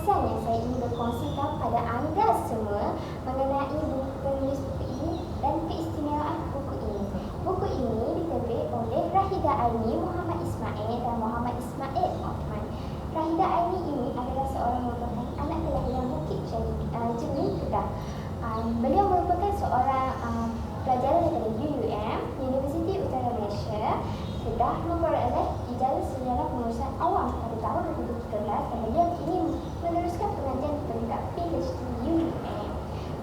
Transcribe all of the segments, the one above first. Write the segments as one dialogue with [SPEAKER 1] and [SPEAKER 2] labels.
[SPEAKER 1] pembahasan yang saya ingin berkongsikan pada anda semua mengenai penulis buku ini dan keistimewaan buku ini. Buku ini diterbit oleh Rahida Aini, Muhammad Ismail dan Muhammad Ismail Othman. Rahida Aini ini adalah seorang merupakan anak kelahiran Bukit Jernih, Kedah. Beliau merupakan seorang pelajar daripada UUM, Universiti Utara Malaysia, Kedah, memperoleh ijazah sarjana pengurusan awam pada tahun 2013 dan beliau kini meneruskan pengajian peringkat PhD UUM.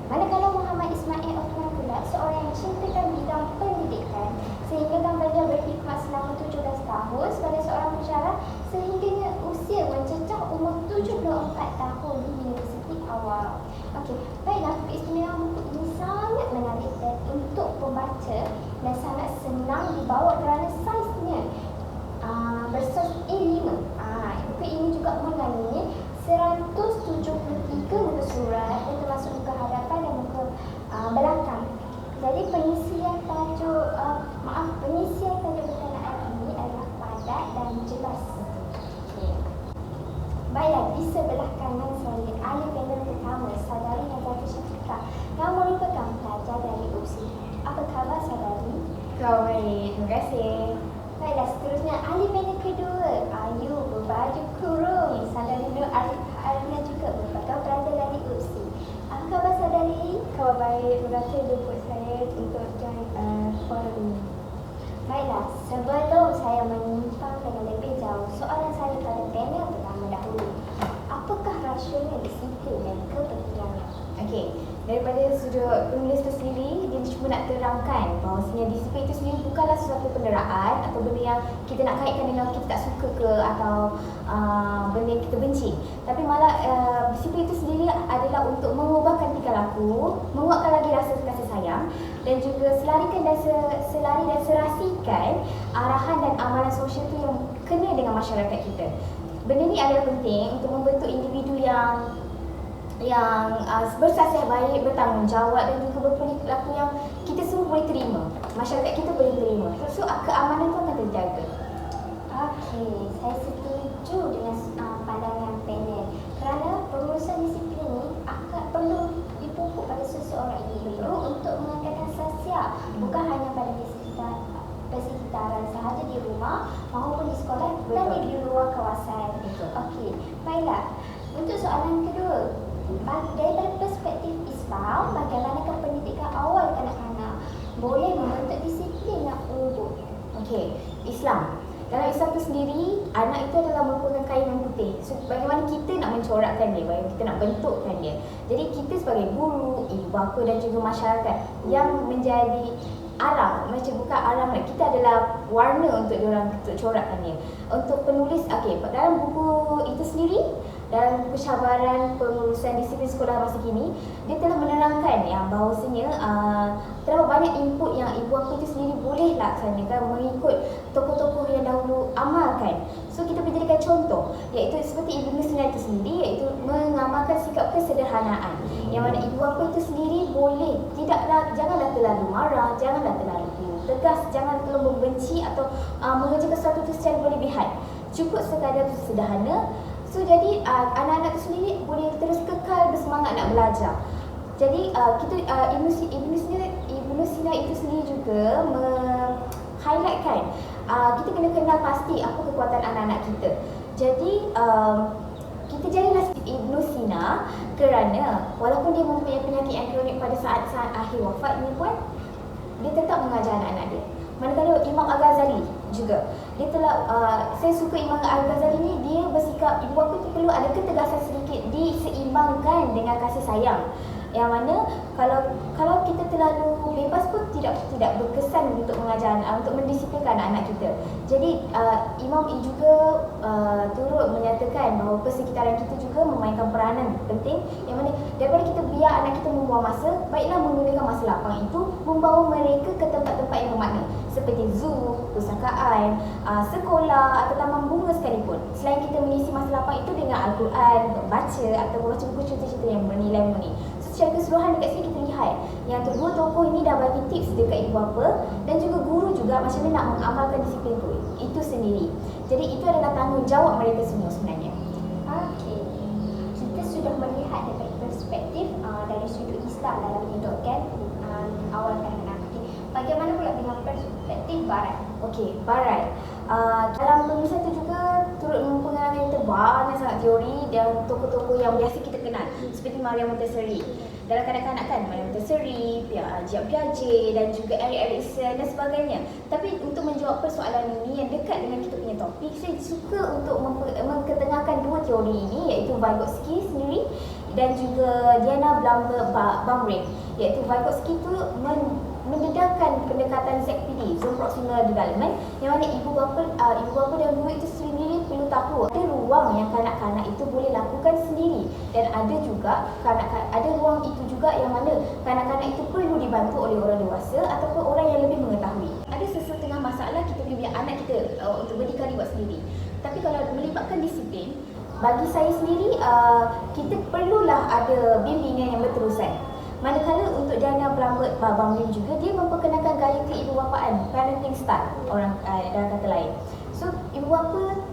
[SPEAKER 1] Manakala Muhammad Ismail Othman pula seorang yang cintakan bidang pendidikan sehingga beliau berkhidmat selama 17 tahun sebagai seorang pensyarah sehingga usia mencecah umur 74 tahun di Universiti Awam. Okey, baiklah, keistimewaan buku ini sangat menarik dan untuk pembaca dan sangat senang dibawa kerana saiznya bersaiz A5. Buku ini juga mengandungi 173 muka surat dan termasuk muka hadapan dan muka belakang. Jadi pengisian tajuk berkenaan ini adalah padat dan jelas. Baiklah, di sebelah kanan saya ahli panel pertama, Saudari Nazafah Syafiqah yang merupakan pelajar dari UPSI. Apa khabar saudari?
[SPEAKER 2] Baik, terima kasih.
[SPEAKER 1] Baiklah, seterusnya ahli panel kedua, Ayu berbaju kurung. Saudari Nur Arina juga merupakan pelajar dari UPSI. Apa khabar saudari?
[SPEAKER 2] Khabar baik, terima kasih jemput saya untuk join forum ini.
[SPEAKER 1] Baiklah, sebelum saya menyimpang dengan lebih jauh, soalan saya pada panel pertama dahulu. Apakah rasional disiplin dan kepentingannya?
[SPEAKER 2] Okey, daripada sudut penulis itu sendiri, dia cuma nak terangkan bahawasanya disiplin itu sendiri bukanlah sesuatu penderaan atau benda yang kita nak kaitkan dengan kita tak suka ke atau benda yang kita benci. Tapi malah disiplin itu sendiri adalah untuk mengubahkan tingkah laku, menguatkan lagi rasa kasih sayang dan juga selari dan serasikan arahan dan amalan sosial itu yang kena dengan masyarakat kita. Benda ni adalah penting untuk membentuk individu yang bersasiah baik, bertanggungjawab dan juga berperilaku yang kita semua boleh terima, masyarakat kita boleh terima. So keamanan itu akan terjaga.
[SPEAKER 1] Okey, saya setuju dengan pandangan panel kerana pengurusan disiplin ini akan perlu dipupuk pada seseorang individu untuk mengangkatkan sosial, bukan hanya pada persekitaran sahaja di rumah maupun di sekolah dan di luar kawasan. Okey, baiklah. Untuk soalan kedua, daripada perspektif Islam, bagaimanakah pendidikan awal kanak-kanak boleh membentuk disiplin yang unggul?
[SPEAKER 2] Okey, Islam. Dalam Islam itu sendiri, anak itu adalah merupakan kain yang putih. So, bagaimana kita nak mencorakkan dia, bagaimana kita nak bentukkan dia. Jadi kita sebagai guru, ibu bapa dan juga masyarakat yang menjadi arang, macam bukan arang, kita adalah warna untuk diorang, untuk corakkan dia. Untuk penulis, okey, dalam buku itu sendiri, dalam buku Cabaran Pengurusan Disiplin Sekolah Masa Kini, dia telah menerangkan yang bahawasanya terdapat banyak input yang ibu bapa itu sendiri boleh laksanakan mengikut tokoh-tokoh yang dahulu amalkan. So kita menjadikan contoh, iaitu seperti Ibnu Sina itu sendiri, iaitu mengamalkan sikap kesederhanaan, yang mana ibu bapa itu sendiri boleh janganlah terlalu marah, janganlah terlalu tegas, jangan terlalu membenci atau mengerjakan sesuatu itu secara berlebihan. Cukup sekadar sederhana. So jadi anak-anak itu sendiri boleh terus kekal bersemangat nak belajar. Jadi Ibnu Sina itu sendiri juga highlightkan kita kena kenal pasti apa kekuatan anak-anak kita. Jadi kita jadilah Ibnu Sina kerana walaupun dia mempunyai penyakit yang kronik pada saat-saat akhir wafatnya pun, dia tetap mengajar anak-anak dia. Manakala Imam Al-Ghazali juga, dia telah saya suka Imam Al-Ghazali ni, dia bersikap ibu bapa tu perlu ada ketegasan sedikit diseimbangkan dengan kasih sayang. Yang mana kalau kita terlalu bebas pun tidak berkesan untuk mengajar, untuk mendisiplinkan anak kita. Jadi Imam juga turut menyatakan bahawa persekitaran kita juga memainkan peranan penting, yang mana daripada kita biar anak kita membuang masa, baiklah menggunakan masa lapang itu membawa mereka ke tempat-tempat yang bermakna seperti zoo, pustakaan, sekolah atau taman bunga sekalipun. Selain kita mengisi masa lapang itu dengan Al-Quran, membaca atau membaca buku cerita-cerita yang bernilai mulia. Secara keseluruhan dekat sini kita lihat yang kedua tokoh ini dah bagi tips dekat ibu bapa dan juga guru juga macam mana nak mengamalkan disiplin itu sendiri. Jadi itu adalah tanggungjawab mereka semua sebenarnya.
[SPEAKER 1] Okey, kita perspektif dari sudut Islam dalam menghidupkan awal kanak-kanak. Okay. Bagaimana pula dengan perspektif Barat?
[SPEAKER 2] Okey, Barat. Dalam penulisan tu juga turut mempengaruhi kita banyak sangat teori dan tokoh-tokoh yang biasa kita kenal seperti Maria Montessori. Dalam kanak-kanak kan, Maria Montessori, Jean Piaget dan juga Erik Erikson dan sebagainya. Tapi untuk menjawab persoalan ini yang dekat dengan kita punya topik, saya suka untuk mengketengahkan dua teori ini, iaitu Vygotsky sendiri dan juga Diana Baumrick. Iaitu Vygotsky itu mendedahkan pendekatan ZPD, Zone Proximal Development, yang mana ibu bapa dan guru itu sendiri perlu tahu ada ruang yang kanak-kanak itu boleh lakukan sendiri, dan ada juga ada ruang itu juga yang mana kanak-kanak itu perlu dibantu oleh orang dewasa ataupun orang yang lebih mengetahui. Ada sesetengah masalah kita boleh biar anak kita untuk berdikari buat sendiri. Tapi kalau melibatkan disiplin, bagi saya sendiri kita perlulah ada bimbingan yang berterusan. Manakala untuk Diana Baumrick juga, dia memperkenalkan gaya keibubapaan, parenting style orang dalam kata lain. So ibu bapa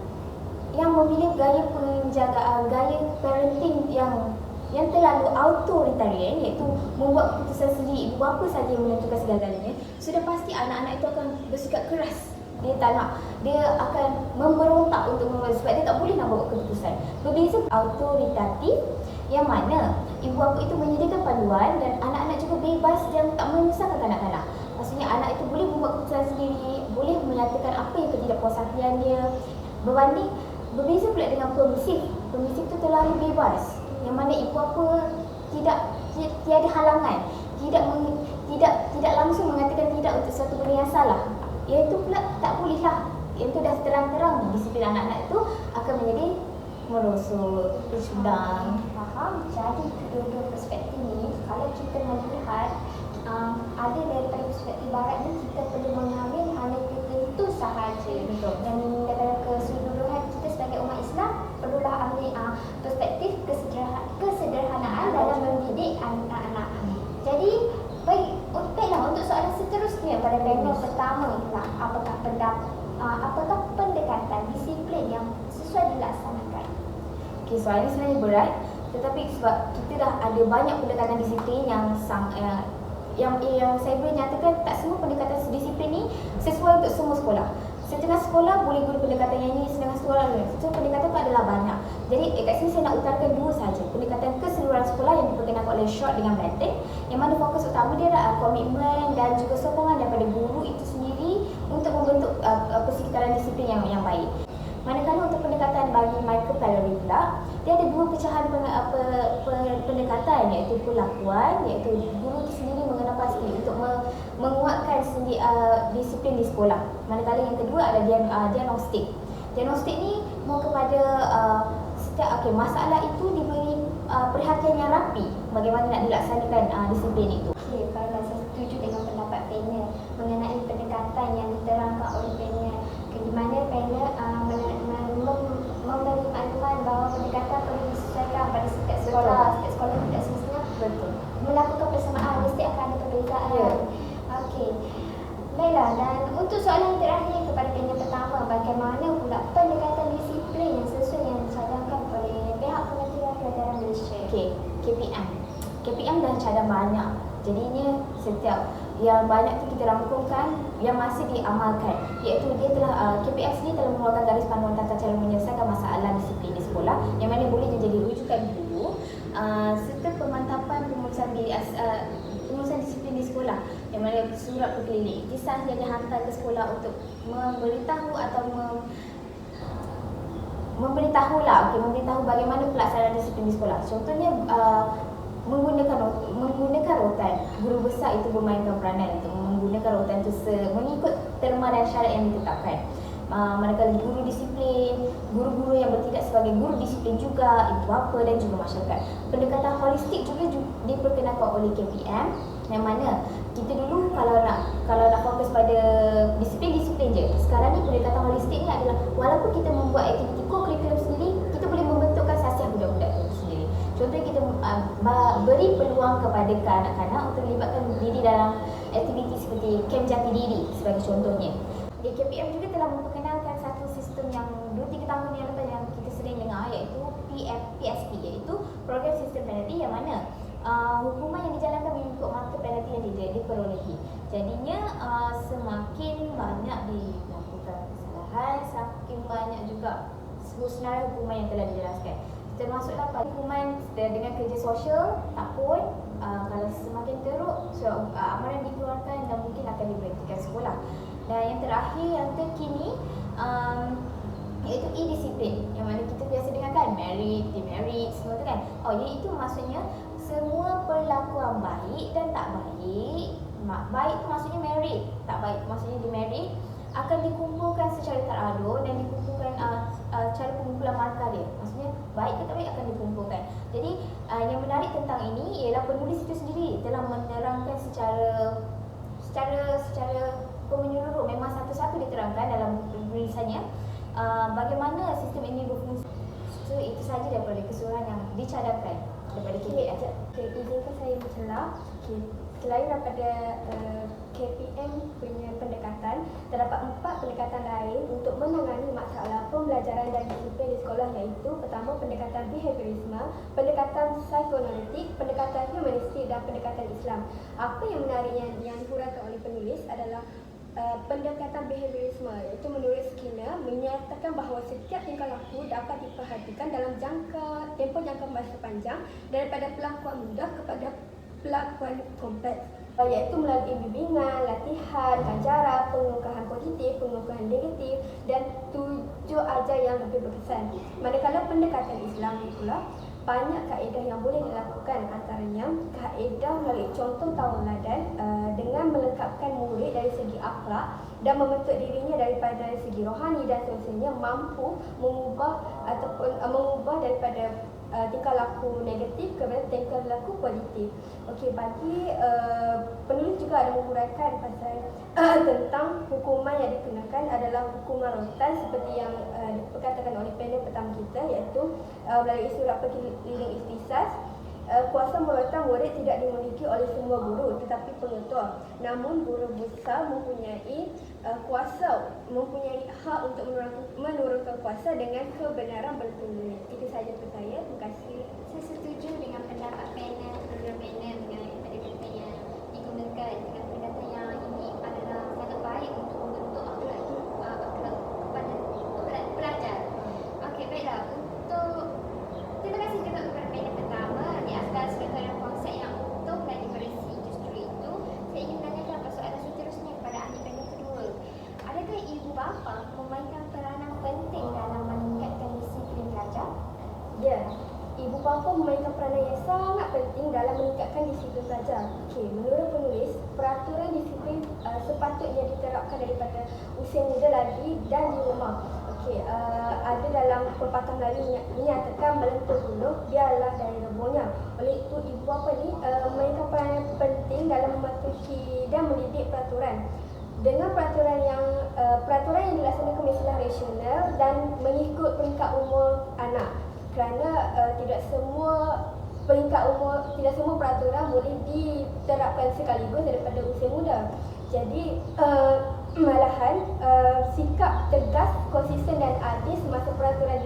[SPEAKER 2] yang memilih gaya penjagaan, gaya parenting yang terlalu authoritarian, iaitu membuat keputusan sendiri, ibu bapa saja yang menentukan segala-galanya, sudah pasti anak-anak itu akan bersikap keras. Dia tak nak, dia akan memberontak untuk membuat, sebab dia tak boleh nak buat keputusan. Berbeza autoritatif yang mana ibu bapa itu menyediakan panduan dan anak-anak juga bebas dan tak menyusahkan kanak-kanak. Maksudnya anak itu boleh membuat keputusan sendiri, boleh menyatakan apa yang ketidakpuas hatian dia. Berbeza pula dengan permisif. Permisif itu terlalu bebas, yang mana ibu bapa tiada halangan, tidak langsung mengatakan tidak untuk satu benda yang salah. Iaitu pula tak bolehlah. Itu dah terang-terang disiplin anak-anak itu akan menjadi merosot, bercudang.
[SPEAKER 1] Faham. Jadi kedua-dua perspektif ni, kalau kita melihat ada daripada perspektif Barat ni, kita perlu mengambil hanya tertentu sahaja.
[SPEAKER 2] Betul.
[SPEAKER 1] Dan daripada keseluruhan kita sebagai umat Islam, perlulah ambil perspektif kesederhanaan dalam mendidik anak-anak. Jadi baiklah, untuk soalan seterusnya pada panel pertama pula, apakah pendekatan disiplin yang sesuai dilaksanakan?
[SPEAKER 2] Okey, soalan ini sebenarnya berat, tetapi sebab kita dah ada banyak pendekatan disiplin yang saya boleh nyatakan tak semua pendekatan disiplin ni sesuai untuk semua sekolah. Setengah sekolah boleh guna pendekatan yang ini, setengah sekolah lain. So pendekatan tu adalah banyak. Jadi kat sini saya nak utarakan dua saja. Pendekatan keseluruhan sekolah yang diperkenalkan oleh Short dengan Benton, yang mana fokus utama dia adalah komitmen dan juga sokongan daripada guru itu sendiri untuk membentuk persekitaran disiplin yang baik. Manakala untuk pendekatan bagi Michael Pellery pula, dia ada dua pecahan pendekatan, iaitu perlakuan, iaitu guru itu sendiri mengenal pasti untuk menguatkan disiplin di sekolah. Manakala yang kedua adalah diagnostik. Diagnostik ni mau kepada setiap masalah itu diberi perhatian yang rapi bagaimana nak dilaksanakan disiplin itu.
[SPEAKER 1] Okey, saya setuju dengan pendapat panel mengenai pendekatan yang diterangkan oleh panel, di mana panel memberi makluman bahawa pendekatan perlu disesuaikan pada setiap sekolah. Setiap sekolah tidak semestinya melakukan persamaan, mesti akan ada perbezaan.
[SPEAKER 2] Yeah.
[SPEAKER 1] Okey. Baiklah, dan untuk soalan terakhir kepada panel pertama, bagaimana pula pendekatan disiplin yang sesuai yang dicadangkan oleh pihak Kementerian Pelajaran Malaysia?
[SPEAKER 2] Okey, KPM dah cadang banyak. Jadinya setiap yang banyak tu kita rangkumkan yang masih diamalkan, iaitu dia telah KPM sendiri telah mengeluarkan garis panduan tata cara menyelesaikan masalah disiplin di sekolah, yang mana boleh menjadi rujukan guru serta pemantapan pengurusan disiplin di sekolah, yang mana surat berkeliling kisah yang dihantar ke sekolah untuk memberitahu atau memberitahu bagaimana pelaksanaan disiplin di sekolah. Contohnya menggunakan rotan. Guru besar itu bermainkan peranan untuk menggunakan rotan itu mengikut terma dan syarat yang ditetapkan. Manakala guru disiplin, guru-guru yang bertindak sebagai guru disiplin juga, ibu bapa dan juga masyarakat. Pendekatan holistik juga diperkenalkan oleh KPM, yang mana kita dulu kalau nak fokus pada disiplin je. Sekarang ni pendekatan holistik ni adalah walaupun kita membuat aktiviti co-curriculum sendiri, kita boleh membentukkan sasiah budak-budak itu sendiri. Contohnya kita beri peluang kepada kanak-kanak untuk melibatkan diri dalam aktiviti seperti Kem Jati Diri sebagai contohnya. Di KPM juga telah memperkenalkan satu sistem yang 2-3 tahun yang lepas yang kita sering dengar, iaitu PSP, iaitu Program Sistem Penalti, yang mana hukuman yang dijalankan mengikut markah penalti yang diperolehi. Jadinya semakin banyak dilakukan kesalahan, semakin banyak juga senarai hukuman yang telah dijelaskan. Termasuklah hukuman dengan kerja sosial tak pun kalau semakin teruk amaran dikeluarkan dan mungkin akan diberhentikan sekolah. Dan yang terakhir yang terkini iaitu e-disiplin, yang mana kita biasa dengar kan, merit, demerit, semua tu kan. Iaitu maksudnya semua perlakuan baik dan tak baik. Baik tu maksudnya merit, tak baik maksudnya demerit, akan dikumpulkan secara teradil dan dikumpulkan cara pengumpulan markah dia. Maksudnya baik ke tak baik akan dikumpulkan. Jadi yang menarik tentang ini ialah penulis itu sendiri telah menerangkan secara menyeluruh, memang satu-satu diterangkan dalam tulisannya bagaimana sistem ini berfungsi. So itu saja daripada keseluruhan yang dicadangkan daripada KPM.
[SPEAKER 1] Izinkan saya bercelah. Selain daripada KPM punya pendekatan, terdapat 4 pendekatan lain untuk menangani masalah pembelajaran dan disiplin di sekolah, iaitu pertama pendekatan behaviorisme, pendekatan psikoanalitik, pendekatan humanistik dan pendekatan Islam. Apa yang menariknya yang dihuraikan oleh penulis adalah pendekatan behaviorisme, iaitu menurut Skinner menyatakan bahawa setiap tingkah laku dapat diperhatikan dalam tempoh jangka masa panjang daripada pelakuan mudah kepada pelakuan kompleks, iaitu melalui bimbingan, latihan, ajaran, pengukuhan positif, pengukuhan negatif dan 7 ajar yang lebih berkesan. Manakala pendekatan Islam pula banyak kaedah yang boleh dilakukan, antaranya kaedah melalui contoh tauladan dengan melengkapkan murid dari segi akhlak dan membentuk dirinya daripada segi rohani dan seterusnya, mampu mengubah daripada tingkah laku negatif kepada tingkah laku positif. Okey, bagi penulis juga ada menguraikan pasal tentang hukuman yang dikenakan adalah hukuman rotan seperti yang diperkatakan oleh panel pertama kita, iaitu melalui surat pengeliling ikhtisas. Kuasa merotan murid tidak dimiliki oleh semua guru tetapi pengetua. Namun guru besar mempunyai hak untuk menurunkan kuasa dengan kebenaran bertemu. Itu saja untuk saya. Terima kasih.
[SPEAKER 3] Saya setuju dengan pendapat panel, program panel mengenai pendekatan yang digunakan dengan pendekatan yang ini adalah sangat baik untuk membentuk akhlak kepada pelajar. Okey, baiklah. Terima kasih juga kepada panel pertama di atas sebagai konsep yang utuh dan diberisi. Justru itu, saya ingin menanyakan persoalan seterusnya kepada ahli panel kedua. Adakah ibu bapa memainkan peranan penting dalam meningkatkan disiplin pelajar?
[SPEAKER 1] Ya, ibu bapa memainkan peranan yang sangat penting dalam meningkatkan disiplin pelajar. Okey, menurut penulis, peraturan disiplin sepatutnya diterapkan daripada usia muda lagi dan di rumah. Okey, ada dalam pepatah Melayu menyatakan melentur gunung biarlah dari rebuhnya. Oleh itu, ibu bapa ni memainkan peranan penting dalam mematuhi dan mendidik peraturan. Dengan peraturan yang dilaksanakan mestilah rasional dan mengikut peringkat umur anak. Kerana tidak semua peraturan boleh diterapkan sekaligus daripada usia muda. Jadi malahan sikap tegas, konsisten dan adil semasa peraturan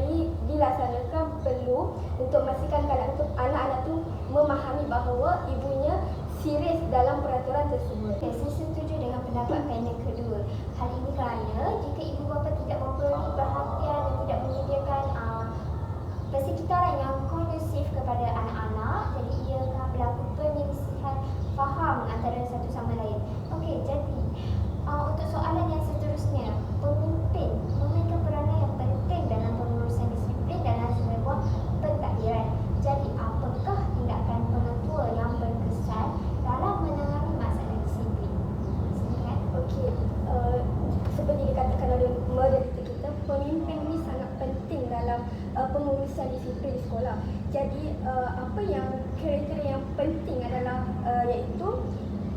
[SPEAKER 1] dilaksanakan perlu untuk memastikan anak-anak tu memahami bahawa ibunya serius dalam peraturan tersebut.
[SPEAKER 3] Okay, saya setuju dengan pendapat panel kedua. Hal ini kerana jika ibu bapa tidak memberi perhatian dan tidak menyediakan persekitaran yang kondusif kepada anak-anak, jadi ia akan berlaku penyelisihan faham antara satu sama lain. Okey, jadi untuk soalan yang seterusnya, pemimpin memainkan peranan yang penting dalam pengurusan disiplin dalam sebuah pentadbiran. Jadi apakah tindakan pengetua yang berkesan dalam menangani masalah disiplin? Silakan.
[SPEAKER 1] Okey, seperti dikatakan oleh moderator kita, pemimpin ini sangat penting dalam pengurusan disiplin di sekolah. Jadi apa yang kriteria yang penting adalah iaitu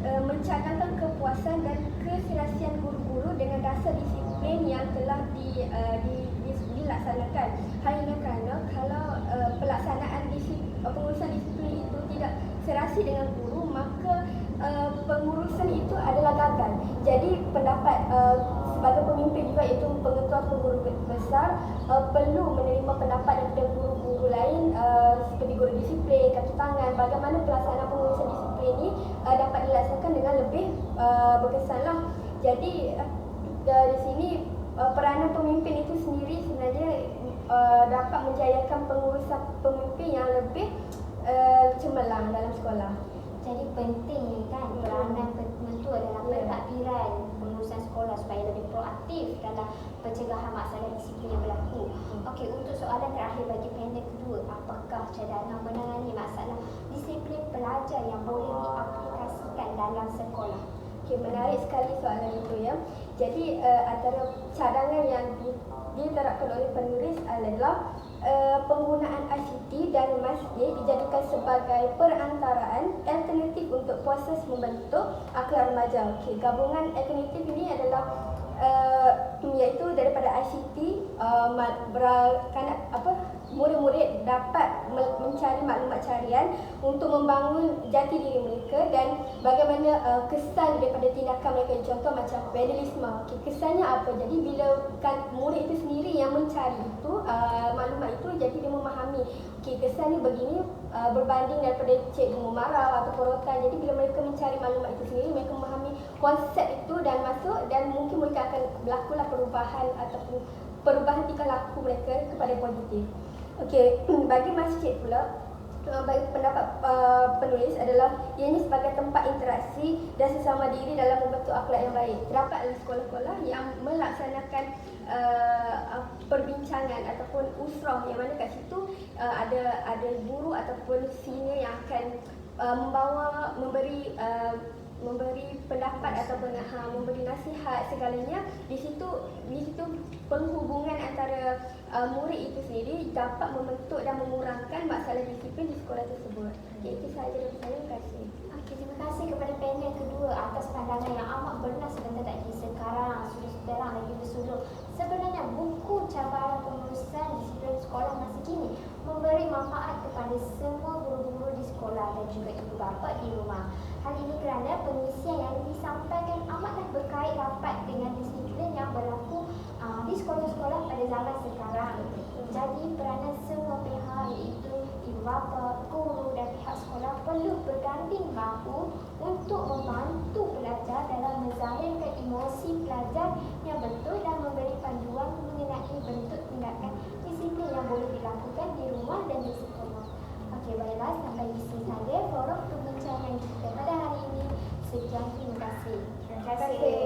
[SPEAKER 1] mencadangkan kepuasan dan keserasian guru-guru dengan dasar disiplin yang telah dilaksanakan. Hal ini kerana kalau pelaksanaan pengurusan disiplin itu tidak serasi dengan guru, maka pengurusan itu adalah gagal. Jadi pendapat sebagai pemimpin juga, iaitu pengetua guru besar, perlu menerima pendapat daripada guru-guru lain seperti guru disiplin, kaki tangan,
[SPEAKER 4] bagaimana pelaksanaan pengurusan disiplin ini dapat dilaksanakan dengan lebih berkesan lah. Jadi dari sini peranan pemimpin itu sendiri sebenarnya dapat menjayakan pengurusan pemimpin yang lebih cemerlang dalam sekolah.
[SPEAKER 3] Jadi penting ni kan peranan penentu adalah pentadbiran pengurusan sekolah supaya lebih proaktif dalam pencegahan masalah disiplin yang berlaku. Okey, untuk soalan terakhir bagi panel kedua, apakah cadangan menangani masalah disiplin pelajar yang boleh diaplikasikan dalam sekolah?
[SPEAKER 4] Okay, menarik sekali soalan itu ya. Jadi antara cadangan yang diterapkan oleh penulis adalah penggunaan ICT dan masjid dijadikan sebagai perantaraan alternatif untuk proses membentuk akhlak remaja. Okay, gabungan alternatif ini adalah iaitu daripada ICT, murid-murid dapat mencari maklumat carian untuk membangun jati diri mereka dan bagaimana kesan daripada tindakan mereka. Contoh macam vandalisme. Okay, kesannya apa? Jadi bila murid itu sendiri yang mencari itu maklumat itu, jadi dia memahami kesan ni begini berbanding daripada cikgu memarah atau korotan. Jadi bila mereka mencari maklumat itu sendiri, mereka memahami konsep itu dan masuk, dan mungkin mereka akan berlakulah perubahan ataupun perubahan tingkah laku mereka kepada positif. Okey, bagi masjid pula, bagi pendapat penulis adalah ianya sebagai tempat interaksi dan sesama diri dalam membentuk akhlak yang baik. Terdapat sekolah-sekolah yang melaksanakan perbincangan ataupun usrah, yang mana kat situ ada guru ataupun senior yang akan memberi pendapat ataupun memberi nasihat segalanya. Di situ penghubungan antara murid itu sendiri dapat membentuk dan memurangkan masalah disiplin di sekolah tersebut. Okay, itu sahaja dari saya. Terima kasih.
[SPEAKER 3] Okey, terima kasih kepada panel kedua atas pandangan yang amat bernas sebentar tadi. Sekarang sudah terang lagi bersuluh. Sebenarnya buku cabaran pengurusan disiplin sekolah masa kini memberi manfaat kepada semua guru-guru di sekolah dan juga ibu bapa di rumah. Hal ini kerana pengisian yang disampaikan amatlah berkait rapat dengan disiplin yang berlaku di sekolah-sekolah pada zaman sekarang. Jadi peranan semua pihak iaitu ibu bapa, guru dan pihak sekolah perlu berganding bahu untuk membantu pelajar dalam menzahirkan emosi pelajar yang betul dan memberi panduan mengenai bentuk tindakan disiplin yang boleh dilakukan di rumah dan di sekolah. Okey, baiklah, sampai di sini saja forum perbincangan kita pada hari ini. Sekian, terima kasih.
[SPEAKER 4] Terima kasih.